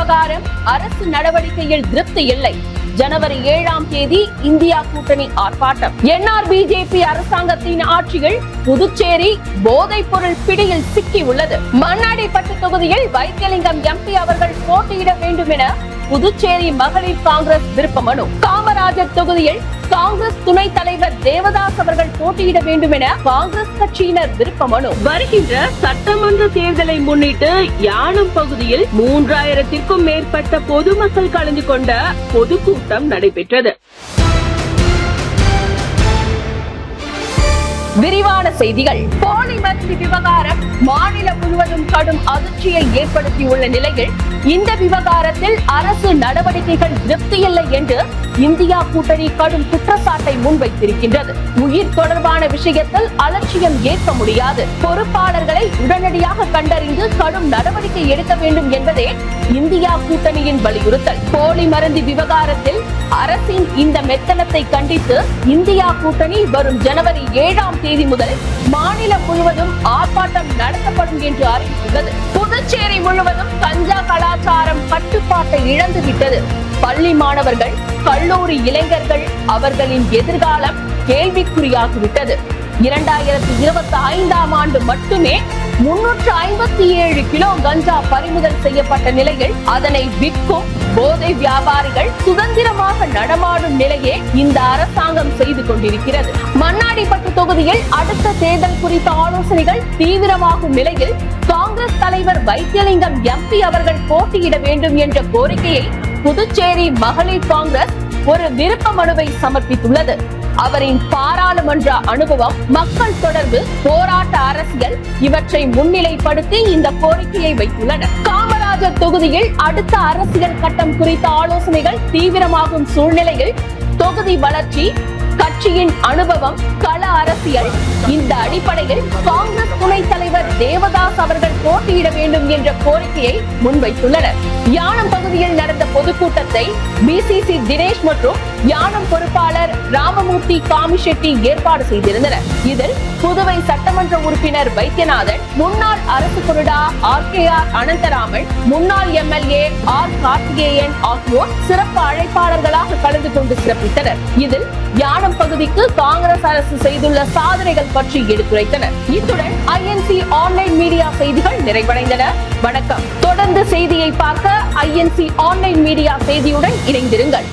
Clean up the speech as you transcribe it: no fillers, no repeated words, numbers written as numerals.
விவகாரம் அரசு நடவடிக்கையில் திருப்தி இல்லை. ஜனவரி 7ஆம் தேதி இந்தியா கூட்டணி ஆர்ப்பாட்டம். என்ஆர் பிஜேபி அரசாங்கத்தின் ஆட்சியில் புதுச்சேரி போதைப் பொருள் பிடியில் சிக்கி உள்ளது. மண்ணாடிப்பட்டு தொகுதியில் வைத்தியலிங்கம் எம்பி அவர்கள் போட்டியிட வேண்டும் என புதுச்சேரி மகளிர் காங்கிரஸ் விருப்ப மனு. காமராஜர் தொகுதியில் காங்கிரஸ் துணைத் தலைவர் தேவதாஸ் அவர்கள் போட்டியிட வேண்டும் என காங்கிரஸ் கட்சியினர் விருப்ப மனு. வருகின்ற சட்டமன்ற தேர்தலை முன்னிட்டு யானம் பகுதியில் 3000த்திற்கும் மேற்பட்ட பொதுமக்கள் கலந்து கொண்ட பொதுக்கூட்டம் நடைபெற்றது. விரிவான செய்திகள். போலி மருந்து விவகாரம் மாநிலம் முழுவதும் கடும் அதிர்ச்சியை ஏற்படுத்தியுள்ள நிலையில் இந்த விவகாரத்தில் அரசு நடவடிக்கைகள் திருப்தியில்லை என்று இந்தியா கூட்டணி கடும் குற்றச்சாட்டை முன்வைத்திருக்கின்றது. உயிர் தொடர்பான விஷயத்தில் அலட்சியம் ஏற்க முடியாது. பொறுப்பாளர்களை உடனடியாக கண்டறிந்து கடும் நடவடிக்கை எடுக்க வேண்டும் என்பதே இந்தியா கூட்டணியின் வலியுறுத்தல். போலி மருந்து விவகாரத்தில் அரசின் இந்த மெத்தனத்தை கண்டித்து இந்தியா கூட்டணி வரும் ஜனவரி 7ஆம் தேதி முதல் மாநிலம் முழுவதும் ஆர்ப்பாட்டம் நடத்தப்படும் என்று அறிவித்துள்ளது. புதுச்சேரி முழுவதும் கஞ்சா கலாச்சாரம் கட்டுப்பாட்டை இழந்துவிட்டது. பள்ளி மாணவர்கள், கல்லூரி இளைஞர்கள் அவர்களின் எதிர்காலம் கேள்விக்குறியாகிவிட்டது. 2025ஆம் ஆண்டு மட்டுமே 357 கிலோ கஞ்சா பறிமுதல் செய்யப்பட்ட நிலையில் அதனை விற்கும் போதை வியாபாரிகள் சுதந்திரமாக நடமாடும் நிலையே இந்த அரசாங்கம் செய்து கொண்டிருக்கிறது. மண்ணாடிப்பட்டு தொகுதியில் அடுத்த தேர்தல் குறித்த ஆலோசனைகள் தீவிரமாகும் நிலையில் காங்கிரஸ் தலைவர் வைத்தியலிங்கம் எம்பி அவர்கள் போட்டியிட வேண்டும் என்ற கோரிக்கையை புதுச்சேரி மகளிர் காங்கிரஸ் ஒரு விருப்ப மனுவை சமர்ப்பித்துள்ளது. அவரின் பாராளுமன்ற அனுபவம், மக்கள் தொடர்பு, போராட்ட அரசியல் இவற்றை முன்னிலைப்படுத்தி இந்த கோரிக்கையை வைத்துள்ளனர். காமராஜர் தொகுதியில் அடுத்த அரசியல் கட்டம் குறித்த ஆலோசனைகள் தீவிரமாகும் சூழ்நிலையில் தொகுதி வளர்ச்சி, கட்சியின் அனுபவம், கள அரசியல் இந்த அடிப்படையில் காங்கிரஸ் துணைத் தலைவர் தேவதாஸ் அவர்கள் போட்டியிட வேண்டும் என்ற கோரிக்கையை முன்வைத்துள்ளனர். யானம் பகுதியில் நடந்த பொதுக்கூட்டத்தை பிசிசி தினேஷ் மற்றும் யானம் பொறுப்பாளர் ராமமூர்த்தி காமிஷெட்டி ஏற்பாடு செய்திருந்தனர். இதில் புதுவை சட்டமன்ற உறுப்பினர் வைத்தியநாதன், முன்னாள் அரசு கொறடா RKR அனந்தராமன், முன்னாள் MLA R கார்த்திகேயன் ஆகியோர் சிறப்பு அழைப்பாளர்களாக கலந்து கொண்டு சிறப்பித்தனர். இதில் யானம் பகுதிக்கு காங்கிரஸ் அரசு செய்துள்ள சாதனைகள் பற்றி எடுத்துரைத்தனர். இத்துடன் INC ஆன்லைன் மீடியா செய்திகள் நிறைவடைந்தன. வணக்கம். தொடர்ந்து செய்தியை பார்க்க INC ஆன்லைன் மீடியா செய்தியுடன் இணைந்திருங்கள்.